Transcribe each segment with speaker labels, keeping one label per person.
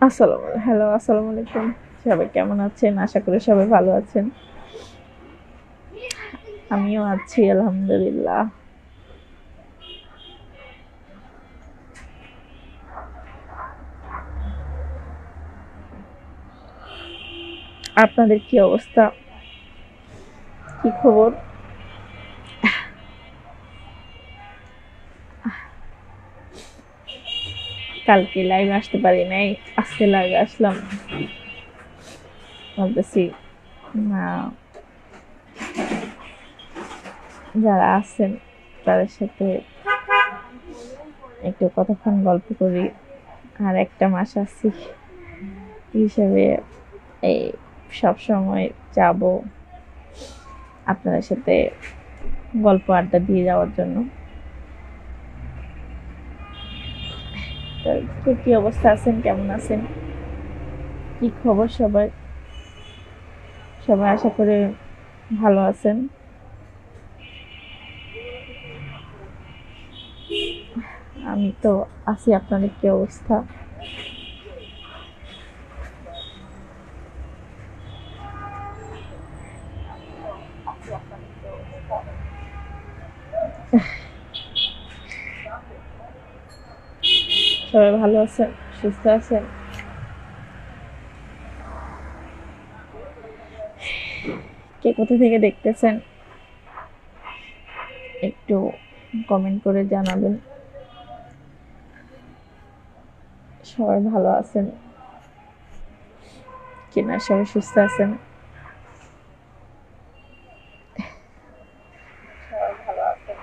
Speaker 1: Hello, আসসালামু আলাইকুম। সবাই কেমন আছেন? আশা করি সবাই ভালো আছেন। আমিও আছি আলহামদুলিল্লাহ। আপনাদের কি অবস্থা? কি খবর? কালকে লাইভে আসতে পারি নাই। আজকে লাইভে আসলাম। ভাবতেছি না, যারা আছেন তাদের সাথে একটু কতক্ষণ গল্প করি। আর একটা মাস আছি হিসেবে এই সবসময় যাব আপনাদের সাথে গল্প আড্ডা দিয়ে যাওয়ার জন্য। তো কি অবস্থা আছেন? কেমন আছেন? কি খবর সবাই? সবাই আশা করে ভালো আছেন। আমি তো আছি। আপনাদের কি অবস্থা? সবাই ভালো আছেন, সুস্থ আছেন? কে কোথা থেকে দেখতেছেন একটু কমেন্ট করে জানাবেন। সবাই ভালো আছেন কিনা, সবাই সুস্থ আছেন? সবাই ভালো আছেন।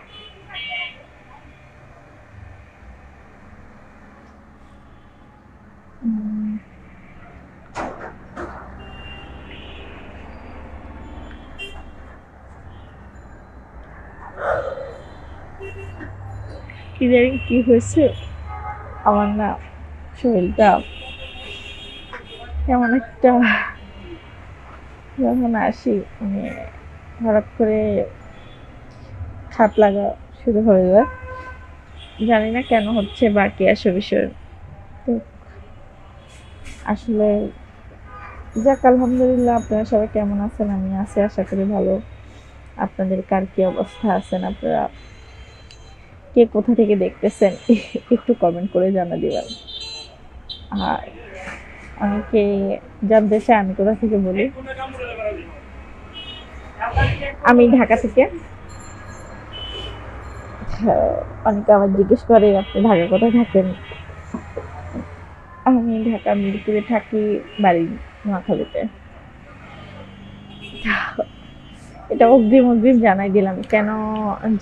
Speaker 1: কি জানি কি হয়েছে, আমার না শরীরটা কেমন একটা, যখন আসি মানে হঠাৎ করে খারাপ লাগা শুরু হয়ে যায়। জানি না কেন হচ্ছে বা কি আসে বিষয়। তো আসলে যাক, আলহামদুলিল্লাহ। আপনারা সবাই কেমন আছেন? আমি আছি, আশা করি ভালো। আপনাদের কার কি অবস্থা আছেন? আপনারা কে কোথা থেকে দেখতেছেন একটু কমেন্ট করে জানা দিবেন। আর অনেকে জানতে চায় আমি কোথা থেকে বলি। আমি ঢাকা থেকে। অনেকে আবার জিজ্ঞেস করে আপনি ঢাকা কোথায় থাকেন। আমি ঢাকা মিরপুরে থাকি, বাড়ি নোয়াখালীতে। এটা অগ্রিম অগ্রিম জানাই দিলাম, কেন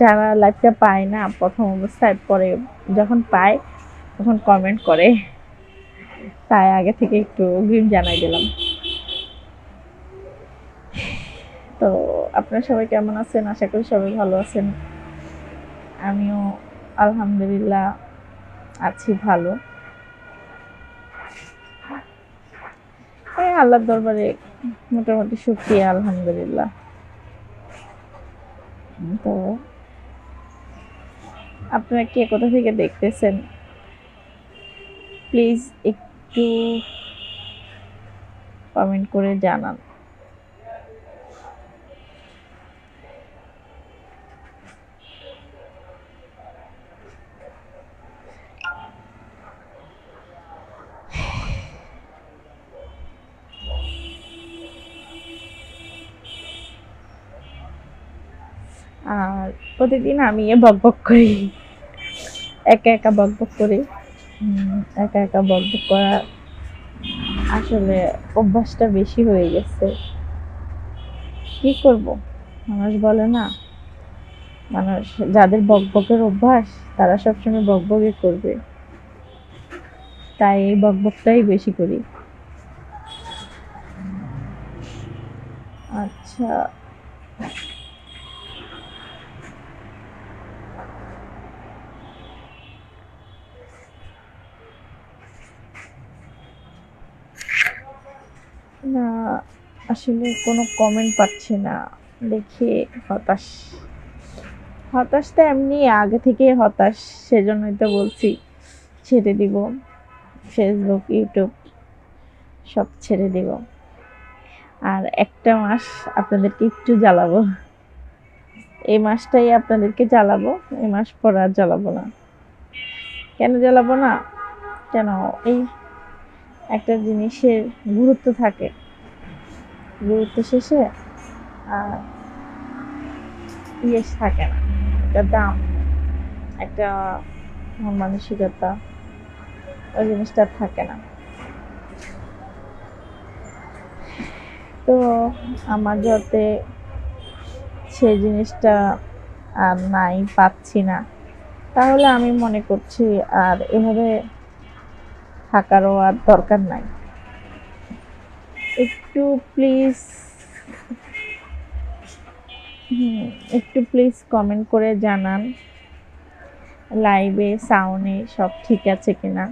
Speaker 1: যারা লাইভটা পায় না প্রথম অবস্থায়, পরে যখন পায় তখন কমেন্ট করে, তাই আগে থেকে একটু অগ্রিম জানাই দিলাম। তো আপনারা সবাই কেমন আছেন? আশা করি সবাই ভালো আছেন। আমিও আলহামদুলিল্লাহ আছি ভালো। আল্লাহর দরবারে মোটামুটি শুকরিয়া, আলহামদুলিল্লাহ। তো আপনারা কে কোথা থেকে দেখতেছেন প্লিজ একটু কমেন্ট করে জানান। আর প্রতিদিন আমি বকবক করি, একা একা বকবক করি। একা একা বকবক করা আসলে অভ্যাসটা বেশি হয়ে গেছে। কি করব, মানুষ বলে না, মানুষ যাদের বকবকের অভ্যাস তারা সবসময় বকবকই করবে, তাই এই বকবকটাই বেশি করি। আচ্ছা, না আসলে কোনো কমেন্ট পাচ্ছি না, দেখি। হতাশ, হতাশটা এমনি আগে থেকে হতাশ, সেজন্যই তো বলছি ছেড়ে দিব ফেসবুক, ইউটিউব। সব ছেড়ে দিব। আর একটা মাস আপনাদেরকে একটু জ্বালাবো, এই মাসটাই আপনাদেরকে জ্বালাবো, এই মাস পর আর জ্বালাবো না। কেন জ্বালাবো না? কেন, এই একটা জিনিসের গুরুত্ব থাকে, গুরুত্ব শেষে আর ইয়ে থাকে না, একটা দাম, একটা মন মানসিকতা, ওই জিনিসটা থাকে না। তো আমার যাতে সেই জিনিসটা আর নাই, পাচ্ছি না, তাহলে আমি মনে করছি আর এভাবে থাকারও আর দরকার নাই। একটু প্লিজ একটু প্লিজ কমেন্ট করে জানান লাইভে সাউন্ডে সব ঠিক আছে কিনা।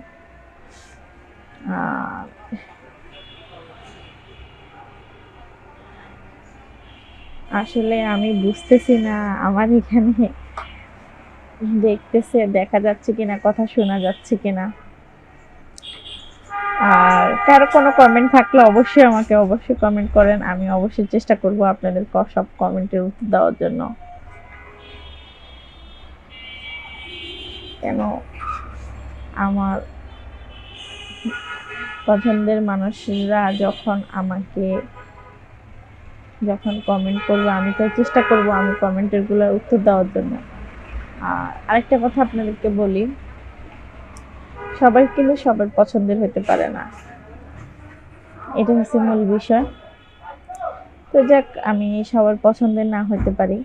Speaker 1: আসলে আমি বুঝতেছি না আমার এখানে দেখা যাচ্ছে কিনা, কথা শোনা যাচ্ছে কিনা। আর কারো কোনো কমেন্ট থাকলে অবশ্যই আমাকে কমেন্ট করেন, আমি অবশ্যই চেষ্টা করব আপনাদের সব কমেন্টের উত্তর দেওয়ার জন্য। কেন, আমার পছন্দের মানুষরা যখন কমেন্ট করবে, আমি তো চেষ্টা করব আমি কমেন্টের গুলোর উত্তর দেওয়ার জন্য। আর আরেকটা কথা আপনাদেরকে বলি, সবাই কিন্তু সবার পছন্দের হতে পারে না, এটা হচ্ছে মূল বিষয়। তো যাক, আমি সবার পছন্দের না হতে পারি,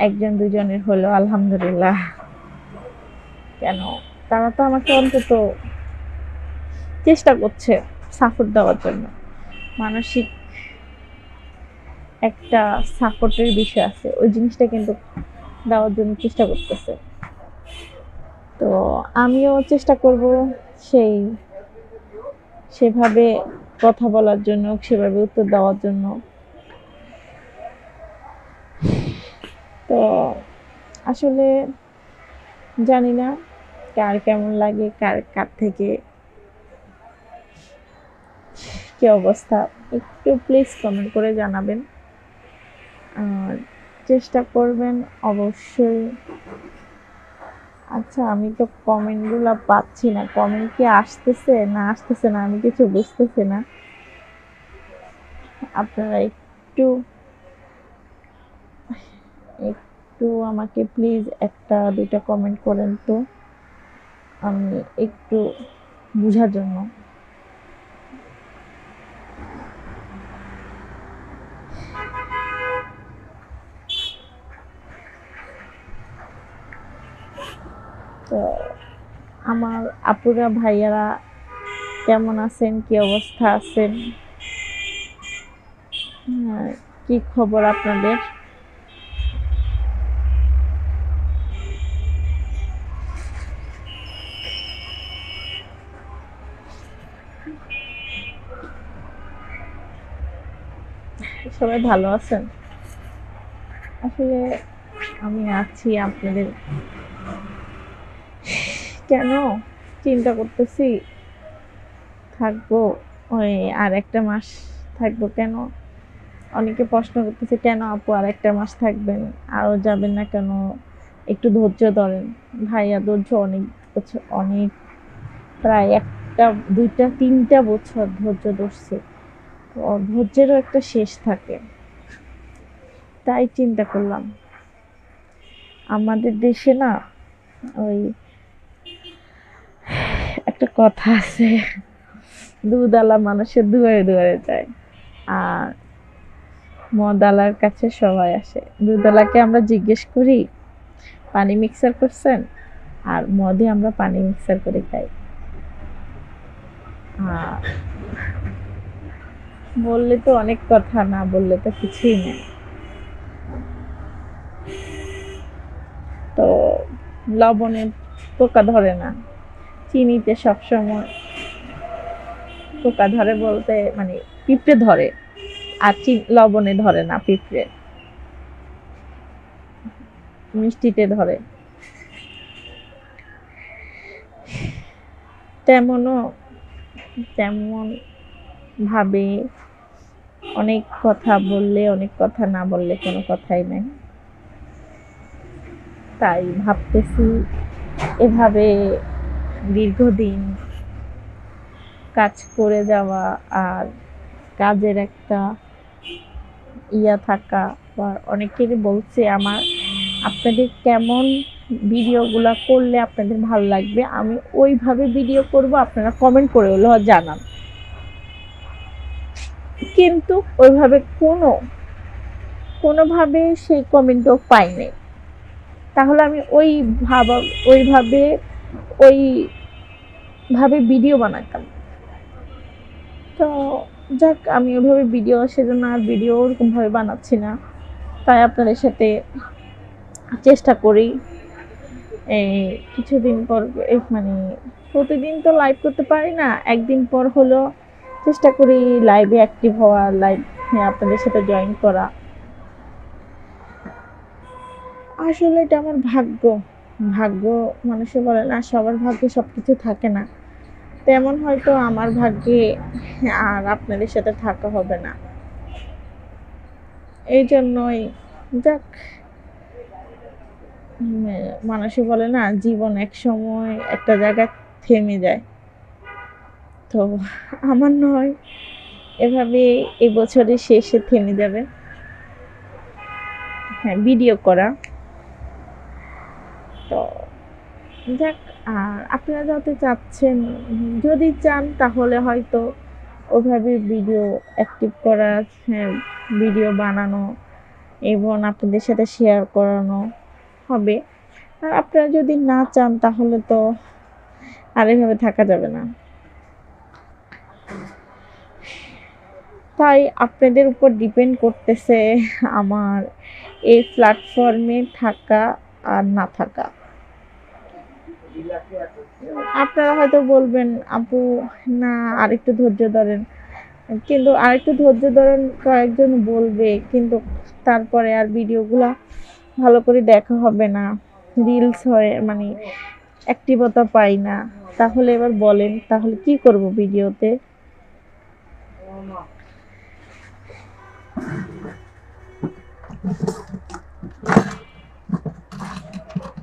Speaker 1: একজন দুজনের হলো আলহামদুলিল্লাহ। কেন, তারা তো আমাকে অন্তত চেষ্টা করছে সাপোর্ট দেওয়ার জন্য, মানসিক একটা সাপোর্টের বিষয় আছে, ওই জিনিসটা কিন্তু দেওয়ার জন্য চেষ্টা করতেছে। তো আমিও চেষ্টা করব সেভাবে কথা বলার জন্য, সেভাবে উত্তর দেওয়ার জন্য। তো আসলে জানি না কার কেমন লাগে, কার থেকে কি অবস্থা, একটু প্লিজ কমেন্ট করে জানাবেন। আর চেষ্টা করবেন অবশ্যই। আচ্ছা, আমি তো কমেন্টগুলো পাচ্ছি না, কমেন্ট কি আসতেছে না আমি কিছু বুঝতেছি না। আপনারা একটু আমাকে প্লিজ একটা দুইটা কমেন্ট করেন তো, আমি একটু বুঝার জন্য। তো আমার আপুরা ভাইয়ারা কেমন আছেন, কি অবস্থা আছেন, কি খবর আপনাদের? সবাই ভালো আছেন? আসলে আমি আছি, আপনাদের কেন চিন্তা করতেছি, থাকবো ওই আর একটা মাস থাকবো। কেন, অনেকে প্রশ্ন করতেছে কেন আপু আর একটা মাস থাকবেন, আরো যাবেন না কেন, একটু ধৈর্য ধরেন। ভাইয়া ধৈর্য অনেক প্রায় একটা দুইটা তিনটা বছর ধৈর্য ধরছে, ধৈর্যেরও একটা শেষ থাকে। তাই চিন্তা করলাম, আমাদের দেশে না ওই একটা কথা আছে, দুধওয়ালা মানুষের দুয়ারে দুয়ারে যায়, আর মদালার কাছে সবাই আসে। দুধওয়ালাকে আমরা জিজ্ঞেস করি পানি মিক্সার করছেন, আর মদে আমরা পানি মিক্সার করে খাই। বললে তো অনেক কথা, না বললে তো কিছুই নেই। তো লবণে পোকা ধরে না, চিনিতে সবসময় পোকা ধরে, বলতে মানে পিঁপড়ে ধরে, আর লবণে ধরে না, পিঁপড়ে মিষ্টিতে ধরে। তেমন ভাবে অনেক কথা বললে, অনেক কথা না বললে কোনো কথাই নাই। তাই ভাবতেছি এভাবে দীর্ঘদিন কাজ করে যাওয়া আর কাজের একটা থাকা। বা অনেকেরই বলছে আমার আপনাদের কেমন ভিডিওগুলো করলে আপনাদের ভালো লাগবে, আমি ওইভাবে ভিডিও করব, আপনারা কমেন্ট করে হলেও জানান। কিন্তু ওইভাবে কোনোভাবে সেই কমেন্টও পাইনি। তাহলে আমি ওইভাবে ওইভাবে ভিডিও বানাতাম। তো যাক, আমি ওইভাবে ভিডিও সেজন্য আর ভিডিও ওরকমভাবে বানাচ্ছি না। তাই আপনাদের সাথে চেষ্টা করি এই কিছুদিন পর মানে প্রতিদিন তো লাইভ করতে পারি না, একদিন পর হলো চেষ্টা করি লাইভে অ্যাক্টিভ হওয়া, আপনাদের সাথে জয়েন করা। আসলে এটা আমার ভাগ্য মানুষে বলে না সবার ভাগ্যে সবকিছু থাকে না, তেমন হয়তো আমার ভাগ্যে আর আপনাদের সাথে থাকা হবে না। এই জন্যই যাক, মানুষে বলে না জীবন এক সময় একটা জায়গায় থেমে যায়, তো আমার নয় এভাবে এই বছরের শেষে থেমে যাবে ভিডিও করা। তো যাক, আর আপনারা যত চাচ্ছেন, যদি চান তাহলে হয়তো ওভাবে ভিডিও অ্যাক্টিভ করা, ভিডিও বানানো এবং আপনাদের সাথে শেয়ার করানো হবে। আর আপনারা যদি না চান তাহলে তো আর এভাবে থাকা যাবে না। তাই আপনাদের উপর ডিপেন্ড করতেছে আমার এই প্ল্যাটফর্মে থাকা আর না থাকা। আপনারা হয়তো বলবেন আপু না আরেকটু ধৈর্য ধরেন, কিন্তু আরেকটু ধৈর্য ধরেন কয়েকজন বলবে, কিন্তু তারপরে আর ভিডিওগুলা ভালো করে দেখা হবে না, রিলস হয় মানে অ্যাক্টিভতা পাই না। তাহলে এবার বলেন তাহলে কি করব ভিডিওতে?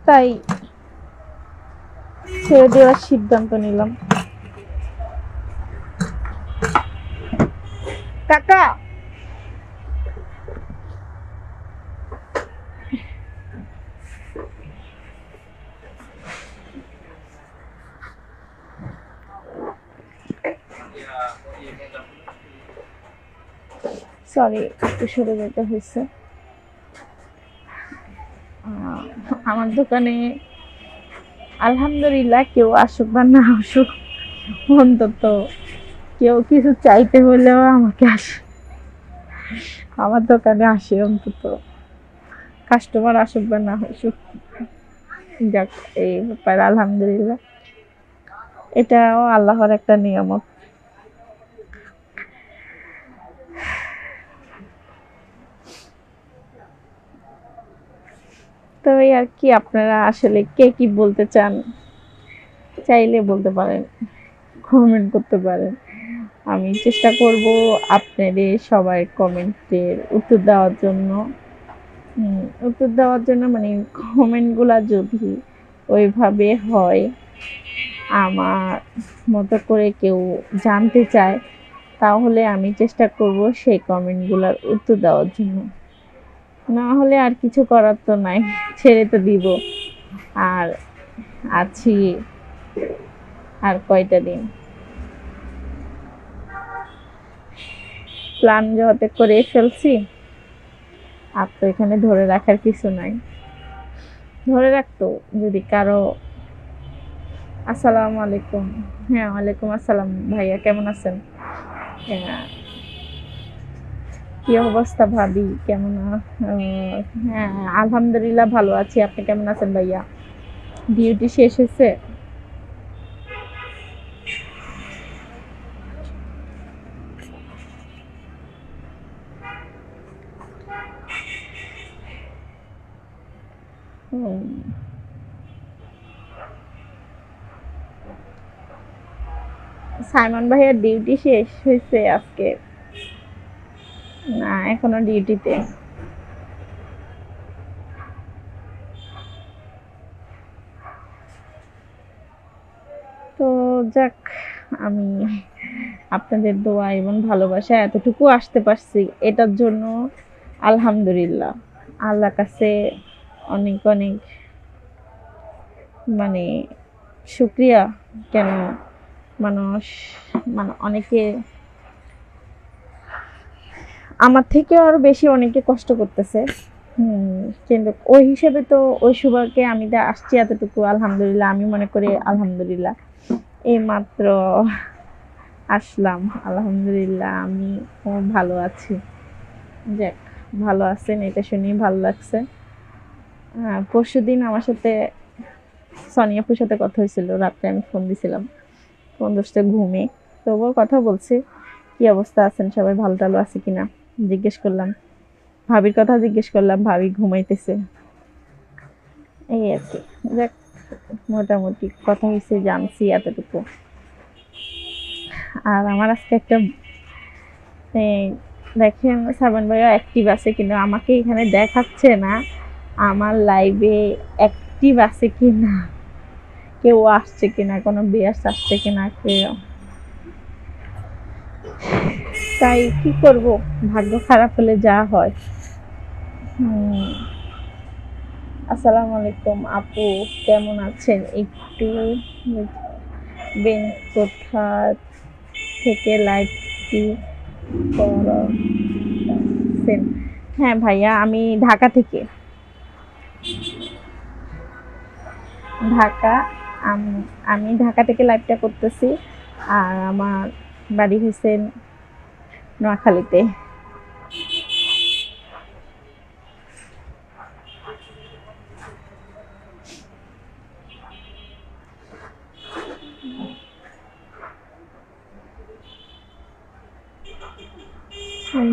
Speaker 1: তাই ছেড়ে দেওয়ার সিদ্ধান্ত নিলাম। কাকা সরি, একটু সরে যেতে হয়েছে। আমার দোকানে আলহামদুলিল্লাহ কেউ আসুক বা না আসুক, অন্তত কেউ কিছু চাইতে হলেও আমাকে আসে, আমার দোকানে আসে, অন্তত কাস্টমার আসুক বা না আসুক। যাক, এই ব্যাপারে আলহামদুলিল্লাহ, এটাও আল্লাহর একটা নিয়ামত। তো এই আর কি, আপনারা আসলে কে কি বলতে চান চাইলে বলতে পারেন, কমেন্ট করতে পারেন। আমি চেষ্টা করব আপনাদের সবার কমেন্টের উত্তর দেওয়ার জন্য মানে কমেন্টগুলা যদি ওইভাবে হয়, আমার মতো করে কেউ জানতে চায়, তাহলে আমি চেষ্টা করব সেই কমেন্টগুলার উত্তর দেওয়ার জন্য। না হলে আর কিছু করার তো নাই, ছেড়ে তো দিব। আর আছি আর কয়টা দিন, প্ল্যান যত করে ফেলছি, আর তো এখানে ধরে রাখার কিছু নাই। ধরে রাখতো যদি কারো। আসসালামু আলাইকুম। হ্যাঁ, ওয়ালাইকুম আসসালাম ভাইয়া, কেমন আছেন? হ্যাঁ, কি অবস্থা ভাবি, কেমন? হ্যাঁ, আলহামদুলিল্লাহ ভালো আছি। আপনি কেমন আছেন ভাইয়া? ডিউটি শেষ হয়েছে? সাইমন ভাইয়ের ডিউটি শেষ হয়েছে আজকে? না, এখনো ডিউটিতে। তো যাক, আমি আপনাদের দোয়া এবং ভালোবাসা এতটুকু আসতে পারছি, এটার জন্য আলহামদুলিল্লাহ। আল্লাহর কাছে অনেক অনেক মানে শুক্রিয়া। কেন মানুষ মানে অনেকে আমার থেকেও আরো বেশি অনেকে কষ্ট করতেছে, কিন্তু ওই হিসেবে তো ওই সুবাকে আমি তো আসছি এতটুকু, আলহামদুলিল্লাহ। আমি মনে করি আলহামদুলিল্লাহ, এই মাত্র আসলাম, আলহামদুলিল্লাহ আমি ভালো আছি। যাক, ভালো আছেন এটা শুনেই ভালো লাগছে। পরশুদিন আমার সাথে সোনিয়াপুর সাথে কথা হয়েছিল, রাত্রে আমি ফোন দিছিলাম, ফোন দশটা ঘুমে, তবুও কথা বলছি। কি অবস্থা আছেন সবাই, ভালো টালো আছে কিনা জিজ্ঞেস করলাম। ভাবির কথা জিজ্ঞেস করলাম, ভাবি ঘুমাইতেছে, এই আর কি। যাক, মোটামুটি কথা হয়েছে, জানছি এতটুকু। আর আমার আজকে একটা দেখেন, সাবান ভাইও অ্যাক্টিভ আছে, কিন্তু আমাকে এখানে দেখাচ্ছে না আমার লাইভে অ্যাক্টিভ আছে কিনা, কেউ আসছে কিনা, কোনো বিয়াস আসছে কিনা কেউ। তাই কি করব, ভাগ্য খারাপ হলে যা হয়। আসসালামু আলাইকুম আপু, কেমন আছেন? একটু বেন কোথা থেকে লাইভটি করছেন? হ্যাঁ ভাইয়া, আমি ঢাকা থেকে। ঢাকা, আমি ঢাকা থেকে লাইভটা করতেছি। আর আমার বাড়ি হয়েছে নোয়াখালীতে।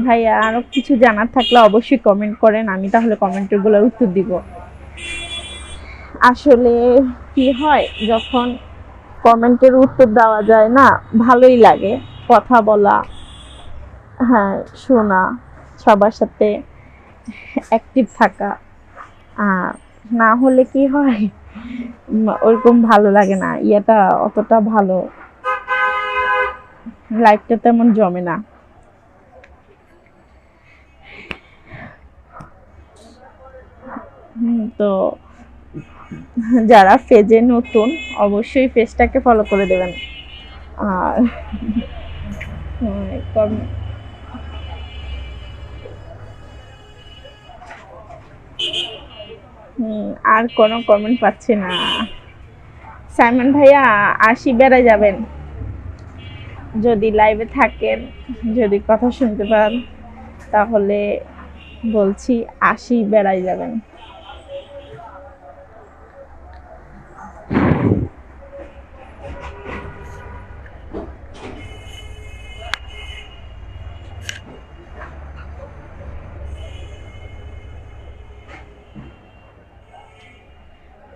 Speaker 1: ভাইয়া, আরো কিছু জানার থাকলে অবশ্যই কমেন্ট করেন, আমি তাহলে কমেন্টের গুলোর উত্তর দিব। আসলে কি হয়, যখন কমেন্টের উত্তর দেওয়া যায় না, ভালোই লাগে কথা বলা, হ্যাঁ শোনা, সবার সাথে অ্যাক্টিভ থাকা। আর না হলে কি হয়, ওরকম ভালো লাগে না, ইয়েটা অতটা ভালো, লাইফটা তেমন জমে না। তো যারা পেজে নতুন, অবশ্যই পেজটাকে ফলো করে দেবেন। আর আর কোনো কমেন্ট পাচ্ছি না। সাইমন ভাইয়া, আসি বেড়ায় যাবেন যদি লাইভে থাকেন, যদি কথা শুনতে পান, তাহলে বলছি আসি বেড়ায় যাবেন।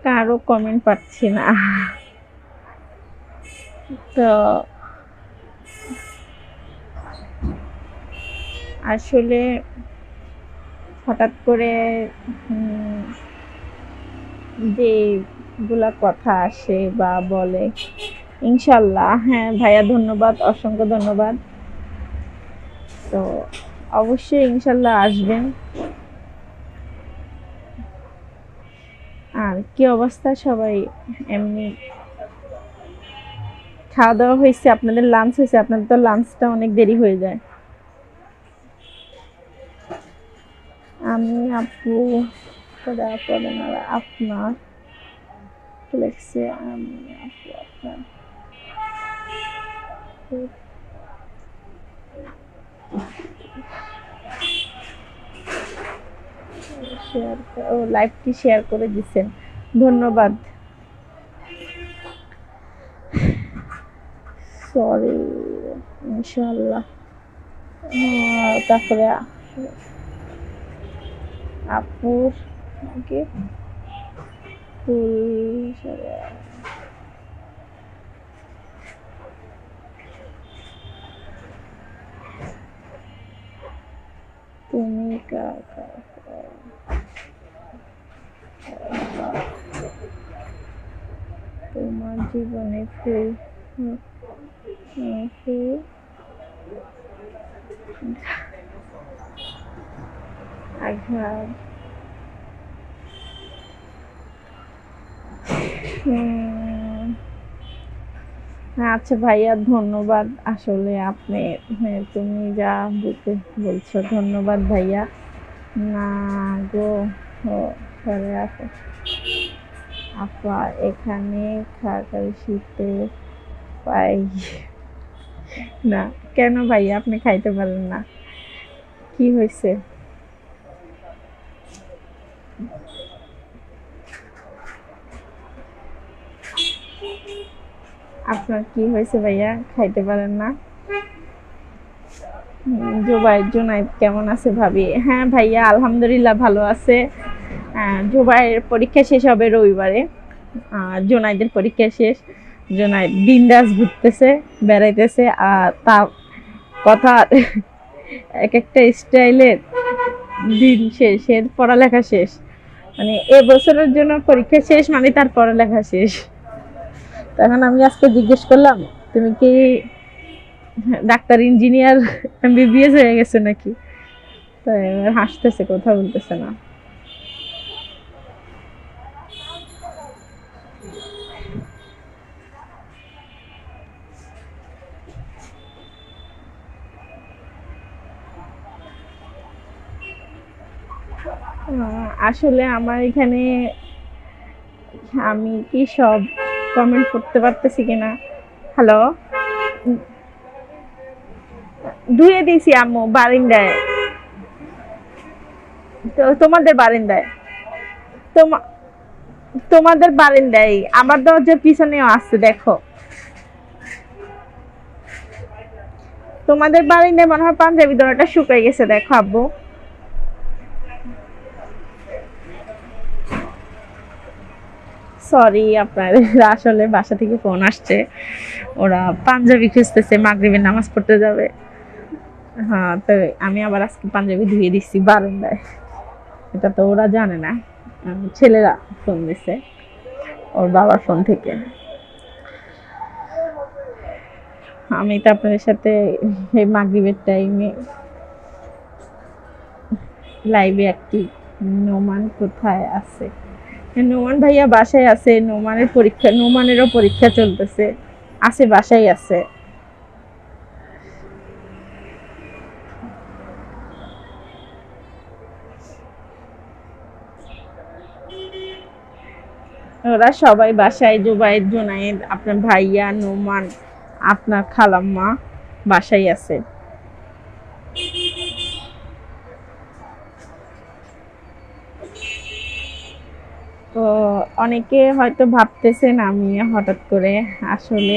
Speaker 1: কারো কমেন্ট পাচ্ছি না। তো আসলে হঠাৎ করে যেগুলা কথা আসে বা বলে, ইনশাল্লাহ, হ্যাঁ ভাইয়া ধন্যবাদ, অসংখ্য ধন্যবাদ। তো অবশ্যই ইনশাল্লাহ আসবেন। আর কি অবস্থা সবাই? এমনি খাওয়া দাওয়া হয়েছে? আপনাদের লাঞ্চ হয়েছে? আপনাদের তো লাঞ্চটা অনেক দেরি হয়ে যায়। আমি আপু আপনার লেখছে, আমি আপু আপনার শেয়ার, ও লাইভটি শেয়ার করে দিচ্ছেন, ধন্যবাদ। সরি, ইনশাল্লাহ। তারপরে আপুর কি ফুল তুমি কাকা তোমার জীবনে ফুল আঘাত আচ্ছা ভাইয়া, ধন্যবাদ। আসলে আপনি তুমি যা বলছো, ধন্যবাদ ভাইয়া। না গো, সরে আসো আপা, এখানে খাকার শীতে পাই না। কেন ভাইয়া, আপনি খাইতে পারেন না? কি হয়েছে? আপনার কি হয়েছে ভাইয়া, খাইতে পারেন না? জুনাইদ কেমন আছে ভাবি? হ্যাঁ ভাইয়া, আলহামদুলিল্লাহ ভালো আছে। জুবাইয়ের পরীক্ষা শেষ হবে রবিবারে, জুনাইদের পরীক্ষা শেষ। জুনাইদ বিন্দাস ঘুরতেছে, বেড়াইতেছে, আর তা কথা এক একটা স্টাইলের দিন শেষ, এর পড়ালেখা শেষ। মানে এবছরের জন্য পরীক্ষা শেষ মানে তার পড়ালেখা শেষ। তখন আমি আজকে জিজ্ঞেস করলাম, তুমি কি ডাক্তার, ইঞ্জিনিয়ার, এমবিবিএস হয়ে গেছে নাকি? তো এবার হাসতেছে, কথা বলতেছে না। আসলে আমার এখানে আমি কি সব কমেন্ট করতে পারতেছি কিনা? হ্যালো, ধুয়ে দিয়েছি আম্মু বারিন্দায়, তো তোমাদের বারিন্দায়, তোমাদের বারিন্দায়, আমার দরজার পিছনেও আছে, দেখো। তোমাদের বারিন্দায় মনে হয় পাঞ্জাবি দরজাটা শুকাই গেছে, দেখো আব্বু। সরি, আপনার আসলে বাসা থেকে ফোন আসছে, ওরা পাঞ্জাবি খুঁজতেছে, মাগরিবের নামাজ পড়তে যাবে। হ্যাঁ, তো আমি আবার আজকে পাঞ্জাবি ধুয়ে দিচ্ছি বারান্দায়। এটা তো ওরা জানে না, ছেলেরা ফোন দিছে ওর বাবার ফোন থেকে। আমি তো আপনাদের সাথে এই মাগরিবের টাইমে লাইভে একটি। নোমান কোথায় আছে? নোমান ভাইয়া বাসায় আছে। নোমানেরও পরীক্ষা চলতেছে, আছে, বাসায় আছে। ওরা সবাই বাসায়, জুবাইদ, জুনাইদ, আপনার ভাইয়া, নোমান, আপনার খালাম্মা বাসায় আছে। তো অনেকে হয়তো ভাবতেছেন আমি হঠাৎ করে, আসলে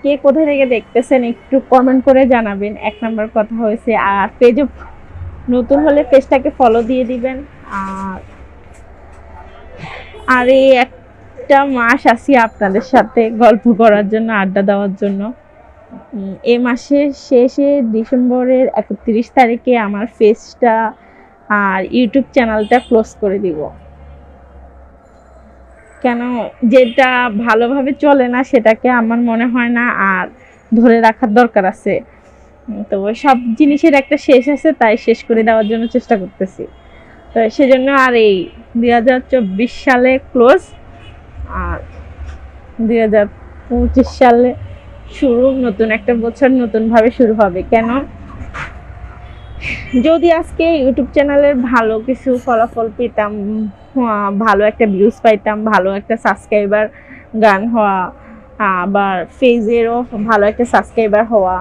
Speaker 1: কে কোথা থেকে দেখতেছেন একটু কমেন্ট করে জানাবেন। এক নম্বর কথা হয়েছে, আর পেজে নতুন হলে পেজটাকে ফলো দিয়ে দিবেন। আর এই একটা মাস আছি আপনাদের সাথে গল্প করার জন্য, আড্ডা দেওয়ার জন্য। এই মাসের শেষে ডিসেম্বরের 31 তারিখে আমার পেজটা আর ইউটিউব চ্যানেলটা ক্লোজ করে দিব। কেন, যেটা ভালোভাবে চলে না সেটাকে আমার মনে হয় না আর ধরে রাখার দরকার আছে। তো সব জিনিসের একটা শেষ আছে, তাই শেষ করে দেওয়ার জন্য চেষ্টা করতেছি। তো সেজন্য আর এই 2024 সালে ক্লোজ, আর 2025 সালে শুরু, নতুন একটা বছর নতুন ভাবে শুরু হবে। কেন, যদি আজকে ইউটিউব চ্যানেলের ভালো কিছু ফলাফল পেতাম, ভালো একটা ভিউজ পাইতাম, ভালো একটা সাবস্ক্রাইবার গান হওয়া, আবার পেজেরও ভালো একটা সাবস্ক্রাইবার হওয়া,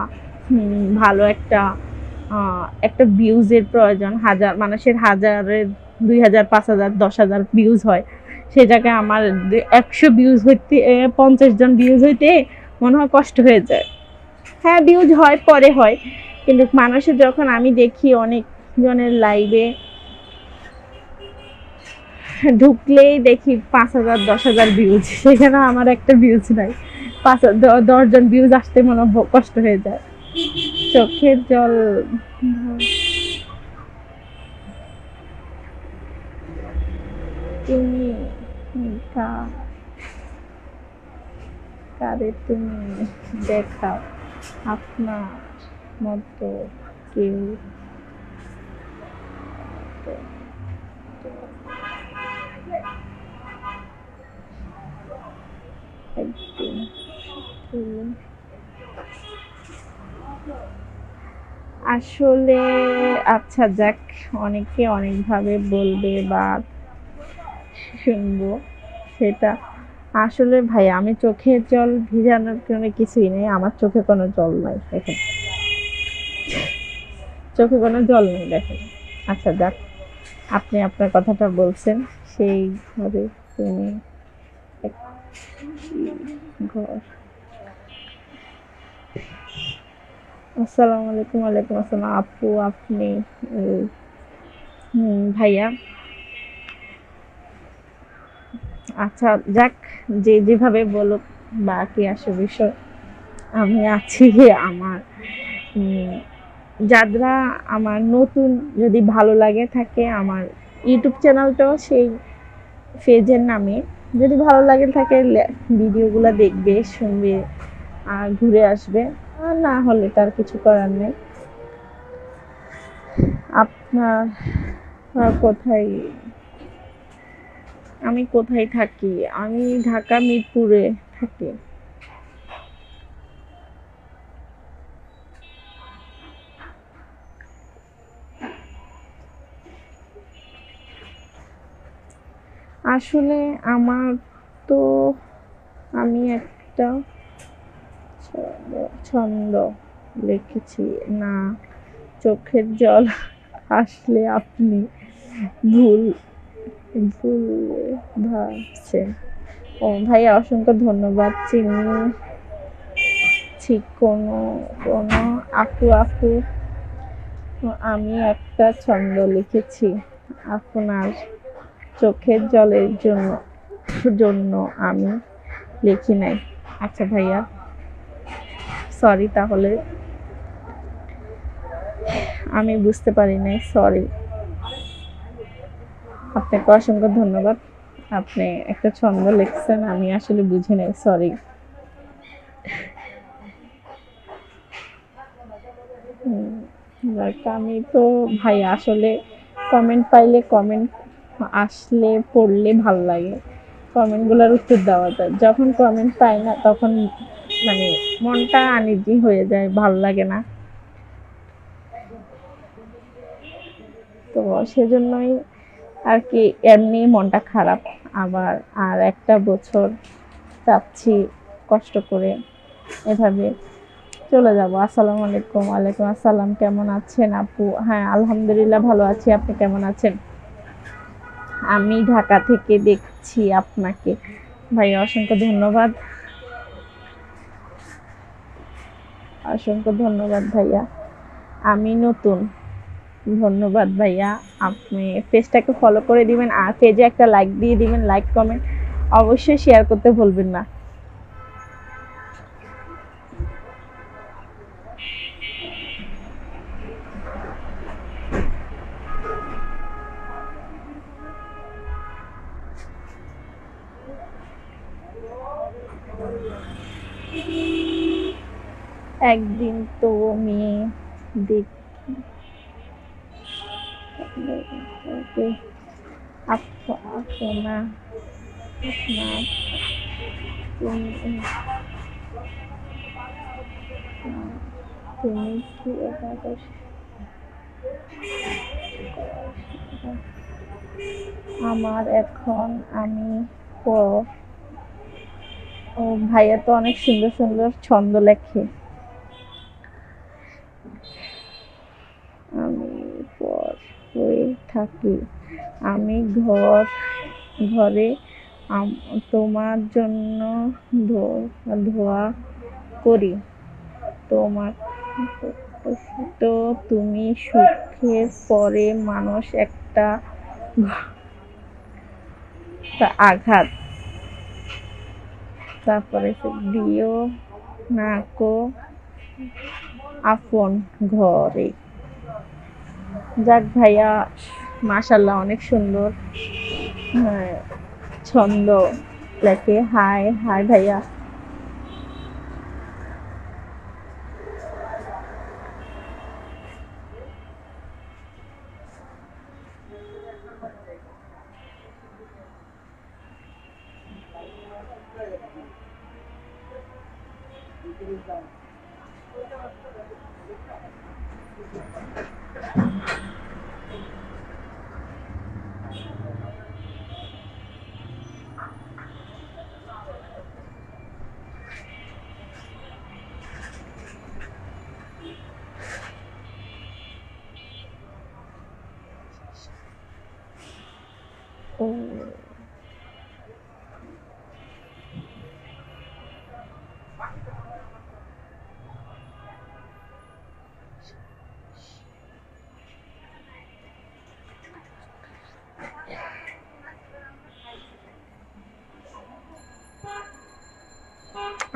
Speaker 1: ভালো একটা একটা ভিউজের প্রয়োজন, মানুষের হাজারের 2000, 5000, 10,000 ভিউজ হয়, সেটাকে আমার 100 ভিউজ হইতে, 50 জন ভিউজ হইতে মনে হয় কষ্ট হয়ে যায়। হ্যাঁ, ভিউজ হয়, পরে হয়, কিন্তু মানুষের যখন আমি দেখি অনেক জনের লাইভে ঢুকলেই দেখি 5,000, 10,000 ভিউজ, সেখানে আমার একটা ভিউজ নাই, 10 জন ভিউজ আসতে মনে কষ্ট হয়ে যায়, চোখের জল। তুমি কা- কারে তুমি দেখাও আপনার মতো কেউ একদিন হলো। আসলে আচ্ছা যাক, অনেকে অনেকভাবে বলবে বা শুনবো, সেটা আসলে ভাই আমি চোখের জল ভিজানোর কোনো কিছুই নেই, আমার চোখে কোনো জল নাই দেখেন, চোখে কোনো জল নেই দেখেন। আচ্ছা যাক, আপনি আপনার কথাটা বলছেন, সেই ঘরে তুমি একটি ঘর। আসসালামু আলাইকুম। ওয়ালাইকুম আসসালাম আপু, আপনি ভাইয়া। আচ্ছা যাক, যে যেভাবে বলুক বা কি আসে বিষয়, আমি আছি। আমার যারা আমার নতুন যদি ভালো লাগে থাকে, আমার ইউটিউব চ্যানেলটাও সেই ফেজের নামে, যদি ভালো লাগে থাকে ভিডিওগুলো দেখবে, শুনবে আর ঘুরে আসবে, আর না হলে তার কিছু করার নেই। আপনার কোথায়, আমি কোথায় থাকি? আমি ঢাকা মিরপুরে থাকি। আসলে আমার তো, আমি একটা ছন্দ লিখেছি না, চোখের জল আসলে আপনি ভুল ভুল ভাবছেন। ও ভাইয়া অসংখ্য ধন্যবাদ। চিনছি কোনো কোনো আপু আপু, আমি একটা ছন্দ লিখেছি আপনার চোখের জলের জন্য জন্য আমি লিখি নাই। আচ্ছা ভাইয়া, সরি, তাহলে আমি বুঝতে পারি নাই, সরি। আপনাকে অসংখ্য ধন্যবাদ, আপনি একটা ছন্দ লিখছেন, আমি আসলে বুঝি নাই, সরি। আমি তো ভাই আসলে কমেন্ট পাইলে, কমেন্ট আসলে পড়লে ভাল লাগে, কমেন্টগুলোর উত্তর দেওয়া যায়। যখন কমেন্ট পাই না তখন মানে মনটা আনইজি হয়ে যায়, ভাল লাগে না। তো সেজন্যই আর কি, এমনি মনটা খারাপ। আবার আর একটা বছর চাচ্ছি কষ্ট করে এভাবে চলে যাব। আসসালামু আলাইকুম। ওয়ালাইকুম আসসালাম, কেমন আছেন আপু? হ্যাঁ আলহামদুলিল্লাহ ভালো আছি, আপনি কেমন আছেন? আমি ঢাকা থেকে দেখছি আপনাকে। ভাইয়া অসংখ্য ধন্যবাদ, অসংখ্য ধন্যবাদ ভাইয়া। আমি নতুন। ধন্যবাদ ভাইয়া, আপনি পেজটাকে ফলো করে দিবেন আর পেজে একটা লাইক দিয়ে দিবেন, লাইক কমেন্ট অবশ্যই শেয়ার করতে ভুলবেন না। একদিন তুমি দেখবে আপনা আপনার তুমি তুমি কি একাদশ আমার এখন আমি ও ভাইয়া তো অনেক সুন্দর সুন্দর ছন্দ লেখে। আমি পর হয়ে থাকি, আমি ঘরে তোমার জন্য ধোয়া করি, তোমার তো তুমি সুখের পরে মানুষ একটা আঘাত, তারপরে দিও না কো আপন ঘরে। যাক ভাইয়া, মাশাল্লাহ অনেক সুন্দর। হ্যাঁ ছন্দ লেখে। হাই হাই ভাইয়া। ও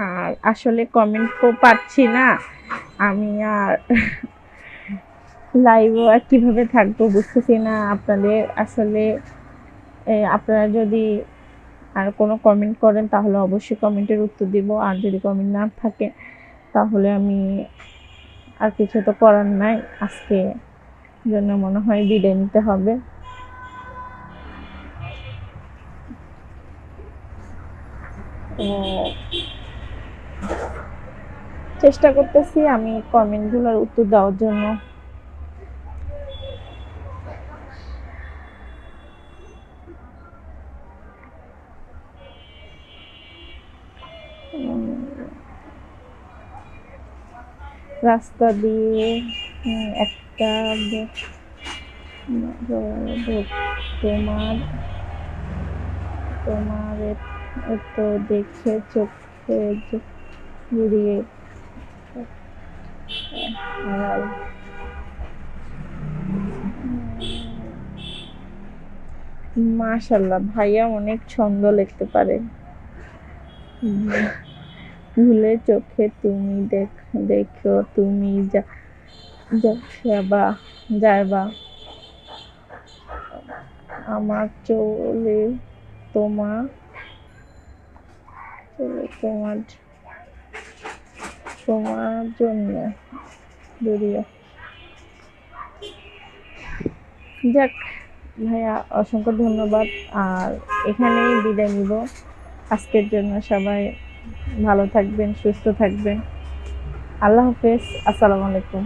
Speaker 1: আর আসলে কমেন্ট তো পাচ্ছি না আমি, আর লাইভও আর কিভাবে থাকবো বুঝতেছি না। আপনাদের আসলে আপনারা যদি আর কোনো কমেন্ট করেন তাহলে অবশ্যই কমেন্টের উত্তর দিব, আর যদি কমেন্ট না থাকে তাহলে আমি আর কিছু তো করার নাই, আজকে জন্য মনে হয় বিদায় নিতে হবে। তো চেষ্টা করতেছি আমি কমেন্টগুলোর উত্তর দেওয়ার জন্য। রাস্তা দিয়ে একটা তোমার তোমার তো দেখে চোখে জুড়িয়ে মাশাল্লাহ ভাইয়া অনেক ছন্দ লিখতে পারে। ভুলে চোখে তুমি দেখো তুমি যাবা আমার তোমার তোমার তোমার জন্য দূরিয়া। যাক ভাইয়া অসংখ্য ধন্যবাদ, আর এখানেই বিদায় নিব আজকের জন্য। সবাই ভালো থাকবেন, সুস্থ থাকবেন। আল্লাহ হাফেজ, আসসালামু আলাইকুম।